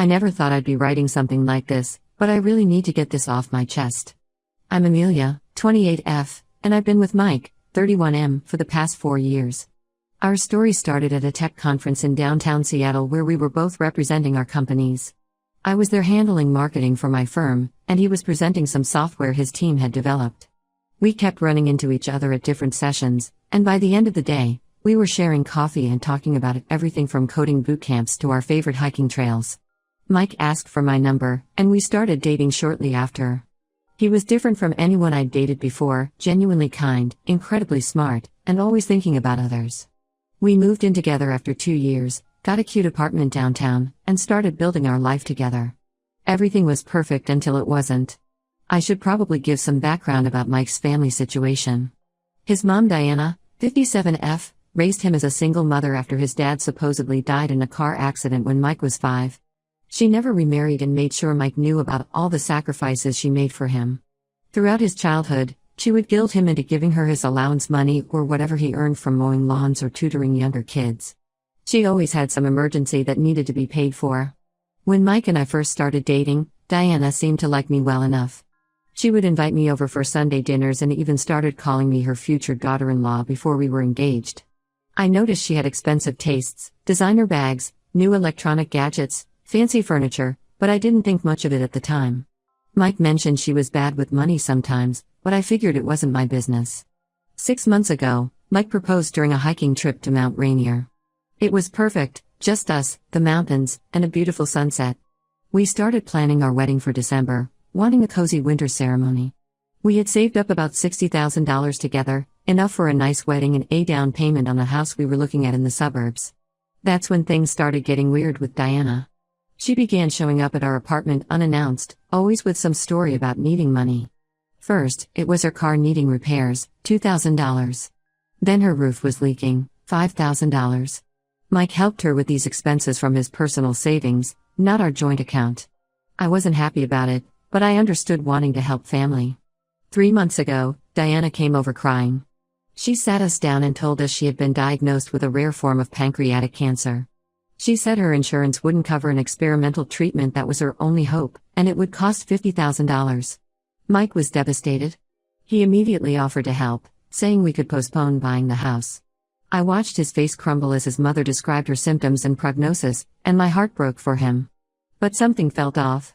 I never thought I'd be writing something like this, but I really need to get this off my chest. I'm Amelia, 28F, and I've been with Mike, 31M, for the past 4 years. Our story started at a tech conference in downtown Seattle where we were both representing our companies. I was there handling marketing for my firm, and he was presenting some software his team had developed. We kept running into each other at different sessions, and by the end of the day, we were sharing coffee and talking about everything from coding boot camps to our favorite hiking trails. Mike asked for my number, and we started dating shortly after. He was different from anyone I'd dated before, genuinely kind, incredibly smart, and always thinking about others. We moved in together after 2 years, got a cute apartment downtown, and started building our life together. Everything was perfect until it wasn't. I should probably give some background about Mike's family situation. His mom Diana, 57F, raised him as a single mother after his dad supposedly died in a car accident when Mike was 5. She never remarried and made sure Mike knew about all the sacrifices she made for him. Throughout his childhood, she would guilt him into giving her his allowance money or whatever he earned from mowing lawns or tutoring younger kids. She always had some emergency that needed to be paid for. When Mike and I first started dating, Diana seemed to like me well enough. She would invite me over for Sunday dinners and even started calling me her future daughter-in-law before we were engaged. I noticed she had expensive tastes, designer bags, new electronic gadgets, fancy furniture, but I didn't think much of it at the time. Mike mentioned she was bad with money sometimes, but I figured it wasn't my business. 6 months ago, Mike proposed during a hiking trip to Mount Rainier. It was perfect, just us, the mountains, and a beautiful sunset. We started planning our wedding for December, wanting a cozy winter ceremony. We had saved up about $60,000 together, enough for a nice wedding and a down payment on a house we were looking at in the suburbs. That's when things started getting weird with Diana. She began showing up at our apartment unannounced, always with some story about needing money. First, it was her car needing repairs, $2,000. Then her roof was leaking, $5,000. Mike helped her with these expenses from his personal savings, not our joint account. I wasn't happy about it, but I understood wanting to help family. 3 months ago, Diana came over crying. She sat us down and told us she had been diagnosed with a rare form of pancreatic cancer. She said her insurance wouldn't cover an experimental treatment that was her only hope, and it would cost $50,000. Mike was devastated. He immediately offered to help, saying we could postpone buying the house. I watched his face crumble as his mother described her symptoms and prognosis, and my heart broke for him. But something felt off.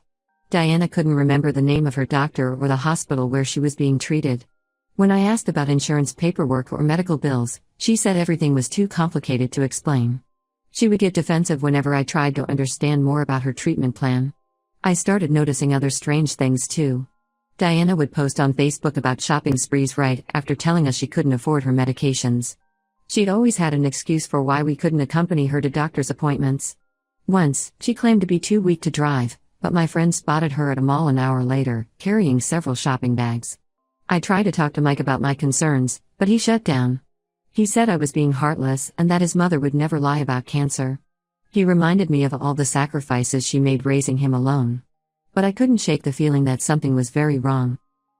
Diana couldn't remember the name of her doctor or the hospital where she was being treated. When I asked about insurance paperwork or medical bills, she said everything was too complicated to explain. She would get defensive whenever I tried to understand more about her treatment plan. I started noticing other strange things too. Diana would post on Facebook about shopping sprees right after telling us she couldn't afford her medications. She'd always had an excuse for why we couldn't accompany her to doctor's appointments. Once, she claimed to be too weak to drive, but my friend spotted her at a mall an hour later, carrying several shopping bags. I tried to talk to Mike about my concerns, but he shut down. He said I was being heartless and that his mother would never lie about cancer. He reminded me of all the sacrifices she made raising him alone. But I couldn't shake the feeling that something was very wrong.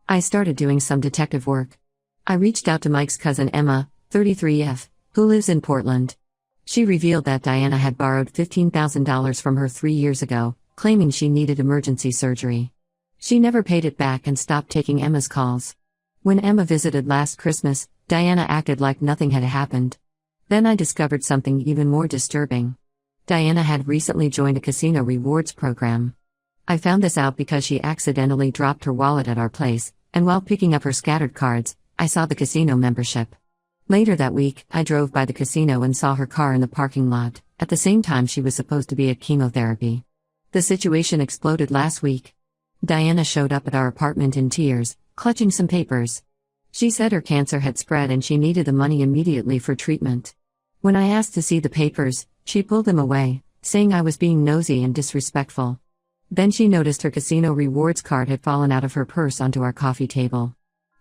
I started doing some detective work. I reached out to Mike's cousin Emma, 33F, who lives in Portland. She revealed that Diana had borrowed $15,000 from her 3 years ago, claiming she needed emergency surgery. She never paid it back and stopped taking Emma's calls. When Emma visited last Christmas, Diana acted like nothing had happened. Then I discovered something even more disturbing. Diana had recently joined a casino rewards program. I found this out because she accidentally dropped her wallet at our place, and while picking up her scattered cards, I saw the casino membership. Later that week, I drove by the casino and saw her car in the parking lot, at the same time she was supposed to be at chemotherapy. The situation exploded last week. Diana showed up at our apartment in tears, clutching some papers. She said her cancer had spread and she needed the money immediately for treatment. When I asked to see the papers, she pulled them away, saying I was being nosy and disrespectful. Then she noticed her casino rewards card had fallen out of her purse onto our coffee table.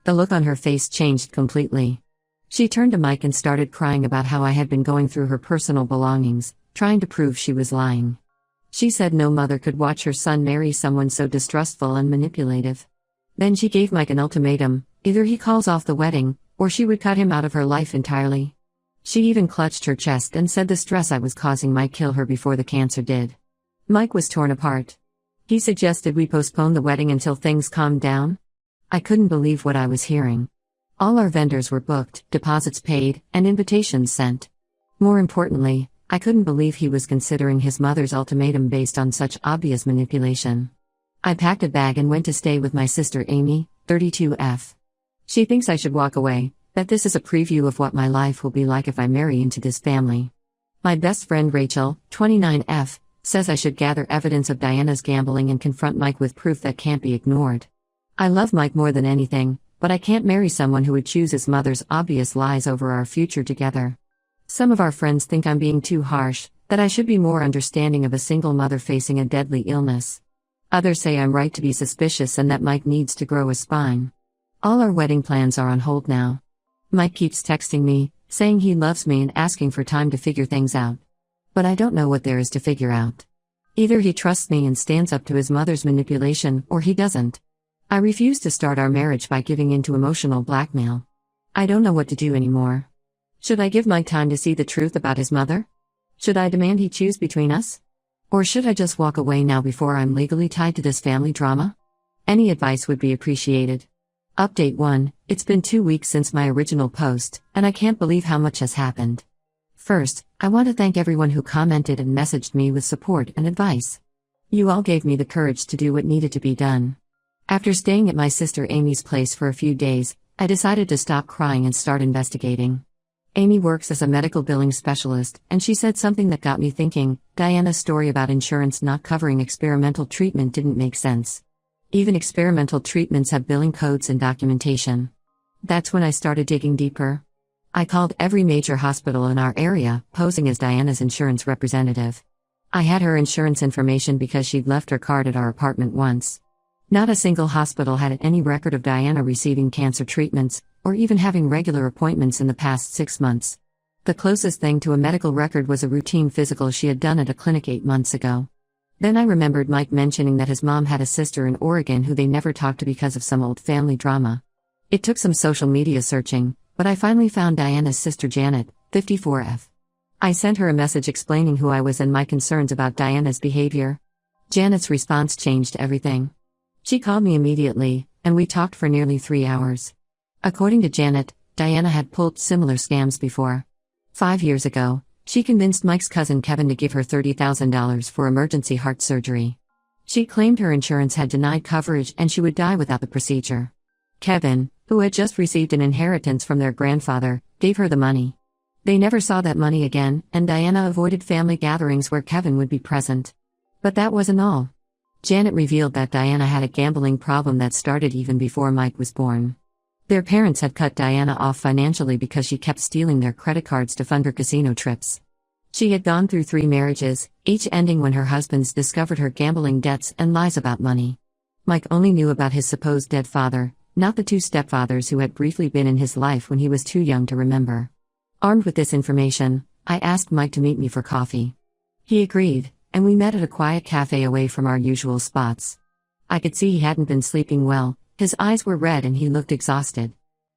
The look on her face changed completely. She turned to Mike and started crying about how I had been going through her personal belongings, trying to prove she was lying. She said no mother could watch her son marry someone so distrustful and manipulative. Then she gave Mike an ultimatum: either he calls off the wedding, or she would cut him out of her life entirely. She even clutched her chest and said the stress I was causing might kill her before the cancer did. Mike was torn apart. He suggested we postpone the wedding until things calmed down. I couldn't believe what I was hearing. All our vendors were booked, deposits paid, and invitations sent. More importantly, I couldn't believe he was considering his mother's ultimatum based on such obvious manipulation. I packed a bag and went to stay with my sister Amy, 32F. She thinks I should walk away, that this is a preview of what my life will be like if I marry into this family. My best friend Rachel, 29F, says I should gather evidence of Diana's gambling and confront Mike with proof that can't be ignored. I love Mike more than anything, but I can't marry someone who would choose his mother's obvious lies over our future together. Some of our friends think I'm being too harsh, that I should be more understanding of a single mother facing a deadly illness. Others say I'm right to be suspicious and that Mike needs to grow a spine. All our wedding plans are on hold now. Mike keeps texting me, saying he loves me and asking for time to figure things out. But I don't know what there is to figure out. Either he trusts me and stands up to his mother's manipulation, or he doesn't. I refuse to start our marriage by giving in to emotional blackmail. I don't know what to do anymore. Should I give Mike time to see the truth about his mother? Should I demand he choose between us? Or should I just walk away now before I'm legally tied to this family drama? Any advice would be appreciated. Update 1, it's been 2 weeks since my original post, and I can't believe how much has happened. First, I want to thank everyone who commented and messaged me with support and advice. You all gave me the courage to do what needed to be done. After staying at my sister Amy's place for a few days, I decided to stop crying and start investigating. Amy works as a medical billing specialist, and she said something that got me thinking. Diana's story about insurance not covering experimental treatment didn't make sense. Even experimental treatments have billing codes and documentation. That's when I started digging deeper. I called every major hospital in our area, posing as Diana's insurance representative. I had her insurance information because she'd left her card at our apartment once. Not a single hospital had any record of Diana receiving cancer treatments, or even having regular appointments in the past 6 months. The closest thing to a medical record was a routine physical she had done at a clinic 8 months ago. Then I remembered Mike mentioning that his mom had a sister in Oregon who they never talked to because of some old family drama. It took some social media searching, but I finally found Diana's sister Janet, 54F. I sent her a message explaining who I was and my concerns about Diana's behavior. Janet's response changed everything. She called me immediately, and we talked for nearly 3 hours. According to Janet, Diana had pulled similar scams before. 5 years ago, she convinced Mike's cousin Kevin to give her $30,000 for emergency heart surgery. She claimed her insurance had denied coverage and she would die without the procedure. Kevin, who had just received an inheritance from their grandfather, gave her the money. They never saw that money again, and Diana avoided family gatherings where Kevin would be present. But that wasn't all. Janet revealed that Diana had a gambling problem that started even before Mike was born. Their parents had cut Diana off financially because she kept stealing their credit cards to fund her casino trips. She had gone through 3 marriages, each ending when her husbands discovered her gambling debts and lies about money. Mike only knew about his supposed dead father, not the 2 stepfathers who had briefly been in his life when he was too young to remember. Armed with this information, I asked Mike to meet me for coffee. He agreed, and we met at a quiet cafe away from our usual spots. I could see he hadn't been sleeping well, his eyes were red and he looked exhausted.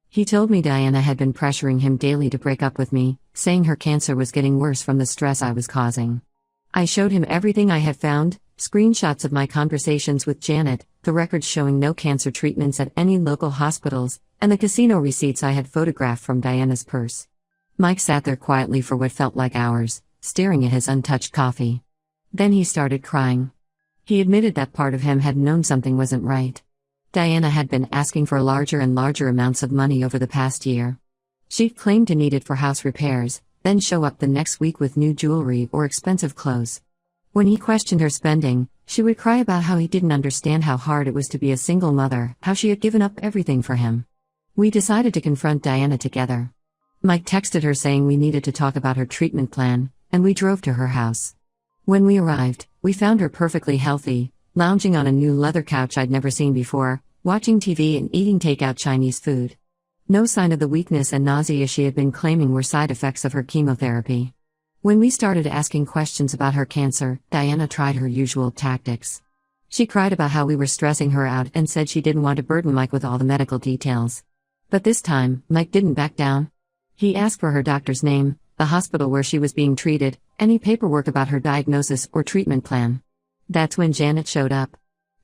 He told me Diana had been pressuring him daily to break up with me, saying her cancer was getting worse from the stress I was causing. I showed him everything I had found, screenshots of my conversations with Janet, the records showing no cancer treatments at any local hospitals, and the casino receipts I had photographed from Diana's purse. Mike sat there quietly for what felt like hours, staring at his untouched coffee. Then he started crying. He admitted that part of him had known something wasn't right. Diana had been asking for larger and larger amounts of money over the past year. She claimed to need it for house repairs, then show up the next week with new jewelry or expensive clothes. When he questioned her spending, she would cry about how he didn't understand how hard it was to be a single mother, how she had given up everything for him. We decided to confront Diana together. Mike texted her saying we needed to talk about her treatment plan, and we drove to her house. When we arrived, we found her perfectly healthy, lounging on a new leather couch I'd never seen before, watching TV and eating takeout Chinese food. No sign of the weakness and nausea she had been claiming were side effects of her chemotherapy. When we started asking questions about her cancer, Diana tried her usual tactics. She cried about how we were stressing her out and said she didn't want to burden Mike with all the medical details. But this time, Mike didn't back down. He asked for her doctor's name, the hospital where she was being treated, any paperwork about her diagnosis or treatment plan. That's when Janet showed up.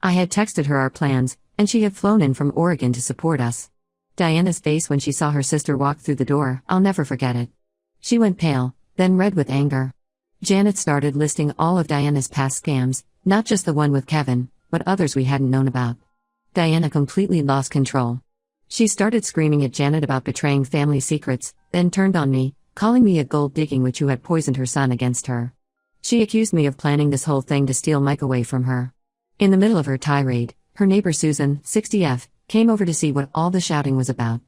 I had texted her our plans, and she had flown in from Oregon to support us. Diana's face when she saw her sister walk through the door, I'll never forget it. She went pale, then red with anger. Janet started listing all of Diana's past scams, not just the one with Kevin, but others we hadn't known about. Diana completely lost control. She started screaming at Janet about betraying family secrets, then turned on me, calling me a gold-digging witch who had poisoned her son against her. She accused me of planning this whole thing to steal Mike away from her. In the middle of her tirade, her neighbor Susan, 60F, came over to see what all the shouting was about.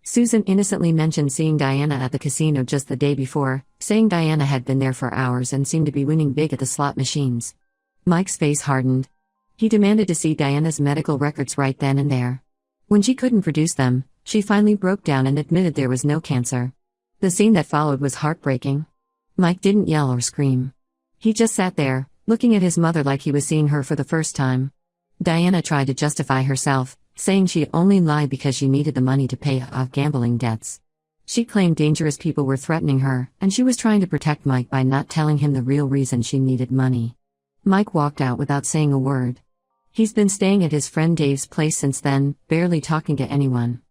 Susan innocently mentioned seeing Diana at the casino just the day before, saying Diana had been there for hours and seemed to be winning big at the slot machines. Mike's face hardened. He demanded to see Diana's medical records right then and there. When she couldn't produce them, she finally broke down and admitted there was no cancer. The scene that followed was heartbreaking. Mike didn't yell or scream. He just sat there, looking at his mother like he was seeing her for the first time. Diana tried to justify herself, saying she only lied because she needed the money to pay off gambling debts. She claimed dangerous people were threatening her, and she was trying to protect Mike by not telling him the real reason she needed money. Mike walked out without saying a word. He's been staying at his friend Dave's place since then, barely talking to anyone.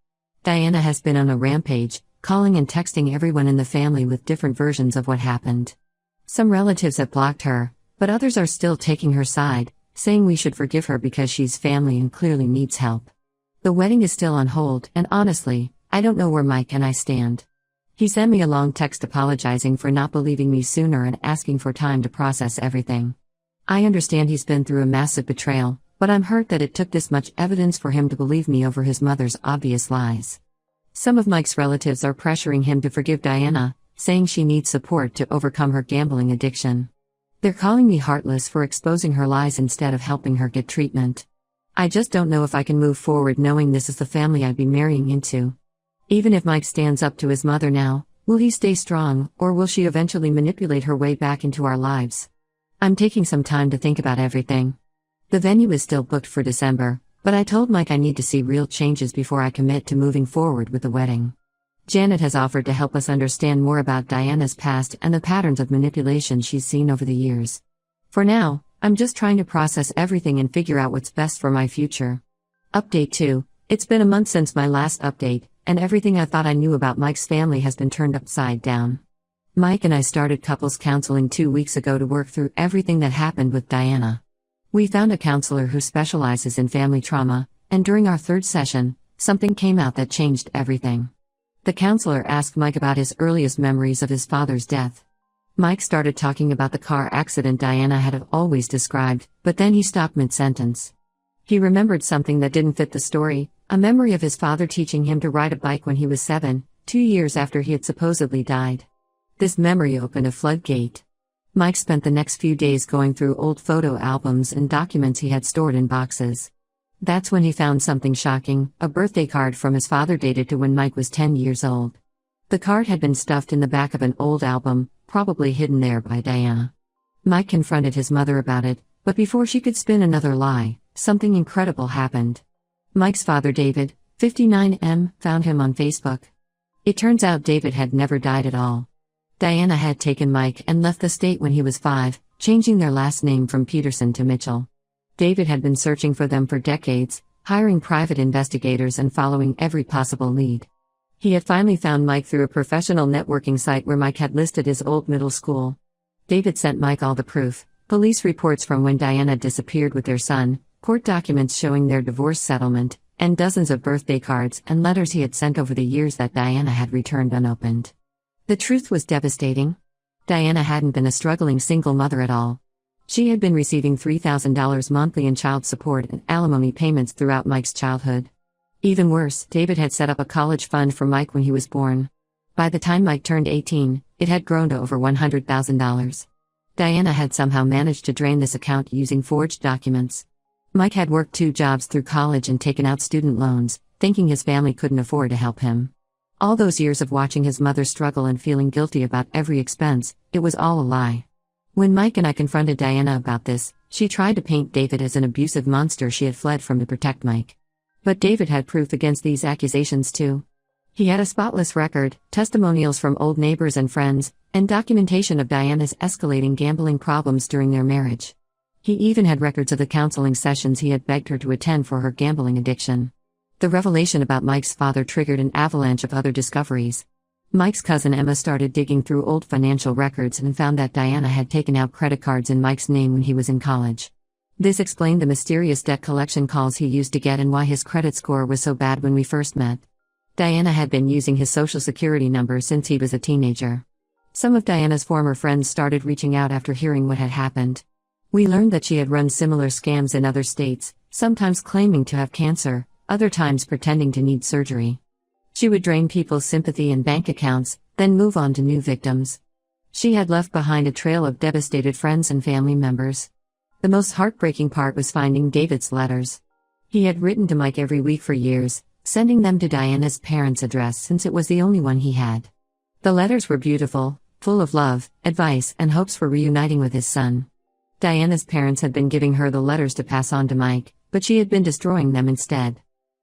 Diana has been on a rampage, calling and texting everyone in the family with different versions of what happened. Some relatives have blocked her, but others are still taking her side, saying we should forgive her because she's family and clearly needs help. The wedding is still on hold, and honestly, I don't know where Mike and I stand. He sent me a long text apologizing for not believing me sooner and asking for time to process everything. I understand he's been through a massive betrayal, but I'm hurt that it took this much evidence for him to believe me over his mother's obvious lies. Some of Mike's relatives are pressuring him to forgive Diana, saying she needs support to overcome her gambling addiction. They're calling me heartless for exposing her lies instead of helping her get treatment. I just don't know if I can move forward knowing this is the family I'd be marrying into. Even if Mike stands up to his mother now, will he stay strong, or will she eventually manipulate her way back into our lives? I'm taking some time to think about everything. The venue is still booked for December, but I told Mike I need to see real changes before I commit to moving forward with the wedding. Janet has offered to help us understand more about Diana's past and the patterns of manipulation she's seen over the years. For now, I'm just trying to process everything and figure out what's best for my future. Update 2. It's been a month since my last update, and everything I thought I knew about Mike's family has been turned upside down. Mike and I started couples counseling 2 weeks ago to work through everything that happened with Diana. We found a counselor who specializes in family trauma, and during our third session, something came out that changed everything. The counselor asked Mike about his earliest memories of his father's death. Mike started talking about the car accident Diana had always described, but then he stopped mid-sentence. He remembered something that didn't fit the story, a memory of his father teaching him to ride a bike when he was 7, 2 years after he had supposedly died. This memory opened a floodgate. Mike spent the next few days going through old photo albums and documents he had stored in boxes. That's when he found something shocking, a birthday card from his father dated to when Mike was 10 years old. The card had been stuffed in the back of an old album, probably hidden there by Diana. Mike confronted his mother about it, but before she could spin another lie, something incredible happened. Mike's father David, 59M, found him on Facebook. It turns out David had never died at all. Diana had taken Mike and left the state when he was 5, changing their last name from Peterson to Mitchell. David had been searching for them for decades, hiring private investigators and following every possible lead. He had finally found Mike through a professional networking site where Mike had listed his old middle school. David sent Mike all the proof, police reports from when Diana disappeared with their son, court documents showing their divorce settlement, and dozens of birthday cards and letters he had sent over the years that Diana had returned unopened. The truth was devastating. Diana hadn't been a struggling single mother at all. She had been receiving $3,000 monthly in child support and alimony payments throughout Mike's childhood. Even worse, David had set up a college fund for Mike when he was born. By the time Mike turned 18, it had grown to over $100,000. Diana had somehow managed to drain this account using forged documents. Mike had worked 2 jobs through college and taken out student loans, thinking his family couldn't afford to help him. All those years of watching his mother struggle and feeling guilty about every expense, it was all a lie. When Mike and I confronted Diana about this, she tried to paint David as an abusive monster she had fled from to protect Mike. But David had proof against these accusations too. He had a spotless record, testimonials from old neighbors and friends, and documentation of Diana's escalating gambling problems during their marriage. He even had records of the counseling sessions he had begged her to attend for her gambling addiction. The revelation about Mike's father triggered an avalanche of other discoveries. Mike's cousin Emma started digging through old financial records and found that Diana had taken out credit cards in Mike's name when he was in college. This explained the mysterious debt collection calls he used to get and why his credit score was so bad when we first met. Diana had been using his social security number since he was a teenager. Some of Diana's former friends started reaching out after hearing what had happened. We learned that she had run similar scams in other states, sometimes claiming to have cancer, other times pretending to need surgery. She would drain people's sympathy and bank accounts, then move on to new victims. She had left behind a trail of devastated friends and family members. The most heartbreaking part was finding David's letters. He had written to Mike every week for years, sending them to Diana's parents' address since it was the only one he had. The letters were beautiful, full of love, advice, and hopes for reuniting with his son. Diana's parents had been giving her the letters to pass on to Mike, but she had been destroying them instead.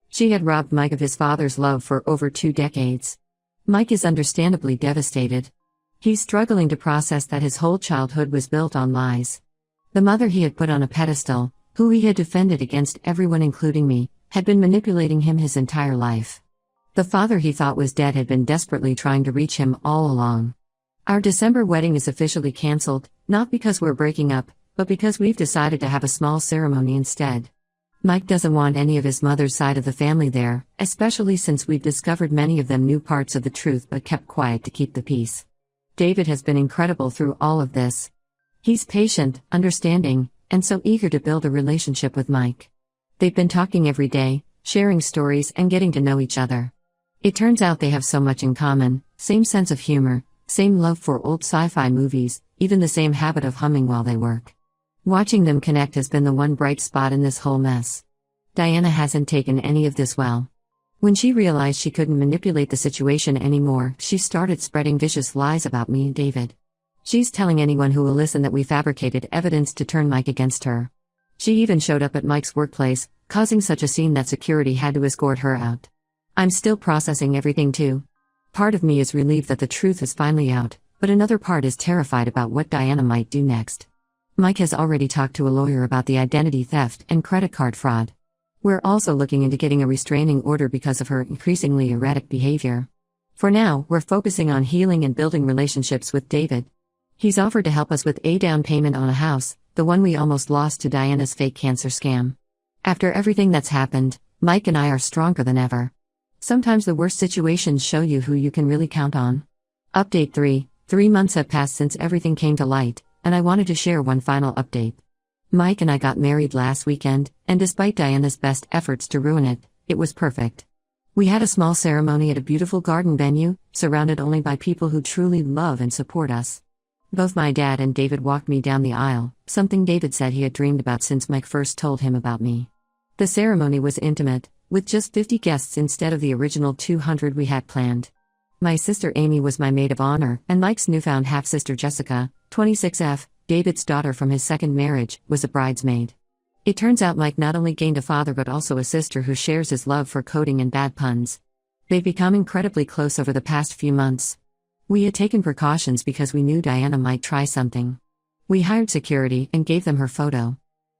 She had robbed Mike of his father's love for over 2 decades. Mike is understandably devastated. He's struggling to process that his whole childhood was built on lies. The mother he had put on a pedestal, who he had defended against everyone including me, had been manipulating him his entire life. The father he thought was dead had been desperately trying to reach him all along. Our December wedding is officially cancelled, not because we're breaking up, but because we've decided to have a small ceremony instead. Mike doesn't want any of his mother's side of the family there, especially since we've discovered many of them knew parts of the truth but kept quiet to keep the peace. David has been incredible through all of this. He's patient, understanding, and so eager to build a relationship with Mike. They've been talking every day, sharing stories and getting to know each other. It turns out they have so much in common, same sense of humor, same love for old sci-fi movies, even the same habit of humming while they work. Watching them connect has been the one bright spot in this whole mess. Diana hasn't taken any of this well. When she realized she couldn't manipulate the situation anymore, she started spreading vicious lies about me and David. She's telling anyone who will listen that we fabricated evidence to turn Mike against her. She even showed up at Mike's workplace, causing such a scene that security had to escort her out. I'm still processing everything too. Part of me is relieved that the truth is finally out, but another part is terrified about what Diana might do next. Mike has already talked to a lawyer about the identity theft and credit card fraud. We're also looking into getting a restraining order because of her increasingly erratic behavior. For now, we're focusing on healing and building relationships with David. He's offered to help us with a down payment on a house, the one we almost lost to Diana's fake cancer scam. After everything that's happened, Mike and I are stronger than ever. Sometimes the worst situations show you who you can really count on. Update 3. 3 months have passed since everything came to light, and I wanted to share one final update. Mike and I got married last weekend, and despite Diana's best efforts to ruin it, it was perfect. We had a small ceremony at a beautiful garden venue, surrounded only by people who truly love and support us. Both my dad and David walked me down the aisle, something David said he had dreamed about since Mike first told him about me. The ceremony was intimate, with just 50 guests instead of the original 200 we had planned. My sister Amy was my maid of honor, and Mike's newfound half-sister Jessica, 26F, David's daughter from his second marriage, was a bridesmaid. It turns out Mike not only gained a father but also a sister who shares his love for coding and bad puns. They've become incredibly close over the past few months. We had taken precautions because we knew Diana might try something. We hired security and gave them her photo.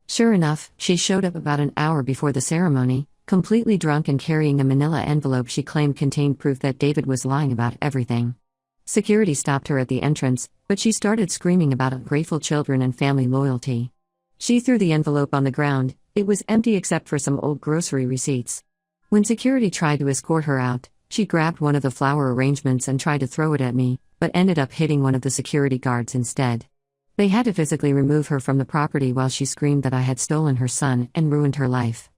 Sure enough, she showed up about an hour before the ceremony, completely drunk and carrying a manila envelope she claimed contained proof that David was lying about everything. Security stopped her at the entrance, but she started screaming about ungrateful children and family loyalty. She threw the envelope on the ground. It was empty except for some old grocery receipts. When security tried to escort her out, she grabbed one of the flower arrangements and tried to throw it at me, but ended up hitting one of the security guards instead. They had to physically remove her from the property while she screamed that I had stolen her son and ruined her life.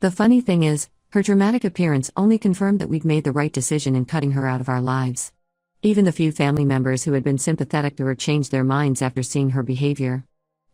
The funny thing is, her dramatic appearance only confirmed that we'd made the right decision in cutting her out of our lives. Even the few family members who had been sympathetic to her changed their minds after seeing her behavior.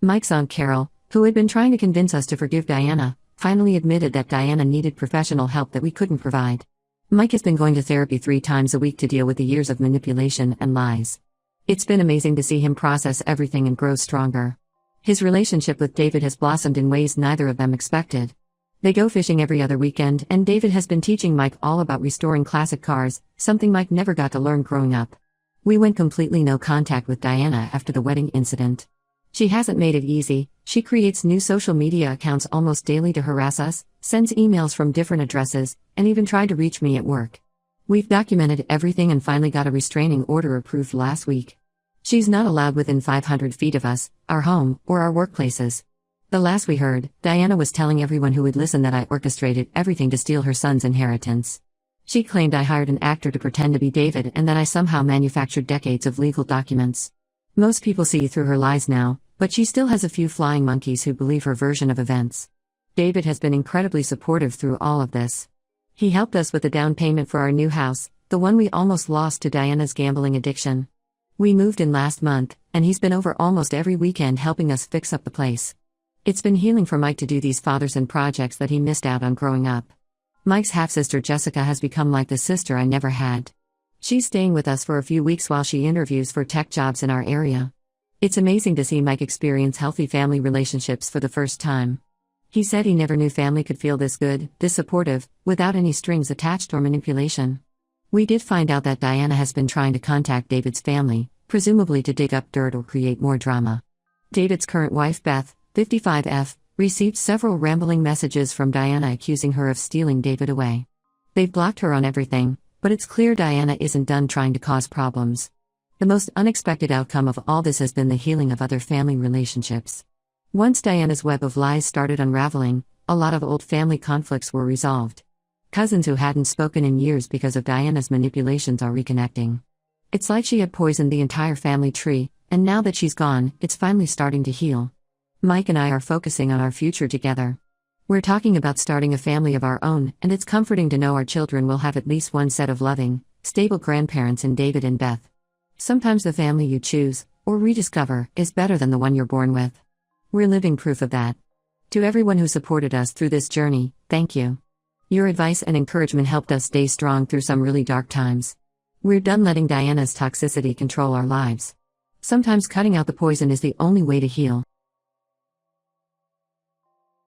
Mike's Aunt Carol, who had been trying to convince us to forgive Diana, finally admitted that Diana needed professional help that we couldn't provide. Mike has been going to therapy 3 times a week to deal with the years of manipulation and lies. It's been amazing to see him process everything and grow stronger. His relationship with David has blossomed in ways neither of them expected. They go fishing every other weekend, and David has been teaching Mike all about restoring classic cars, something Mike never got to learn growing up. We went completely no contact with Diana after the wedding incident. She hasn't made it easy. She creates new social media accounts almost daily to harass us, sends emails from different addresses, and even tried to reach me at work. We've documented everything and finally got a restraining order approved last week. She's not allowed within 500 feet of us, our home, or our workplaces. The last we heard, Diana was telling everyone who would listen that I orchestrated everything to steal her son's inheritance. She claimed I hired an actor to pretend to be David and that I somehow manufactured decades of legal documents. Most people see through her lies now, but she still has a few flying monkeys who believe her version of events. David has been incredibly supportive through all of this. He helped us with the down payment for our new house, the one we almost lost to Diana's gambling addiction. We moved in last month, and he's been over almost every weekend helping us fix up the place. It's been healing for Mike to do these father-son projects that he missed out on growing up. Mike's half-sister Jessica has become like the sister I never had. She's staying with us for a few weeks while she interviews for tech jobs in our area. It's amazing to see Mike experience healthy family relationships for the first time. He said he never knew family could feel this good, this supportive, without any strings attached or manipulation. We did find out that Diana has been trying to contact David's family, presumably to dig up dirt or create more drama. David's current wife Beth, 55F, received several rambling messages from Diana accusing her of stealing David away. They've blocked her on everything, but it's clear Diana isn't done trying to cause problems. The most unexpected outcome of all this has been the healing of other family relationships. Once Diana's web of lies started unraveling, a lot of old family conflicts were resolved. Cousins who hadn't spoken in years because of Diana's manipulations are reconnecting. It's like she had poisoned the entire family tree, and now that she's gone, it's finally starting to heal. Mike and I are focusing on our future together. We're talking about starting a family of our own, and it's comforting to know our children will have at least one set of loving, stable grandparents in David and Beth. Sometimes the family you choose, or rediscover, is better than the one you're born with. We're living proof of that. To everyone who supported us through this journey, thank you. Your advice and encouragement helped us stay strong through some really dark times. We're done letting Diana's toxicity control our lives. Sometimes cutting out the poison is the only way to heal.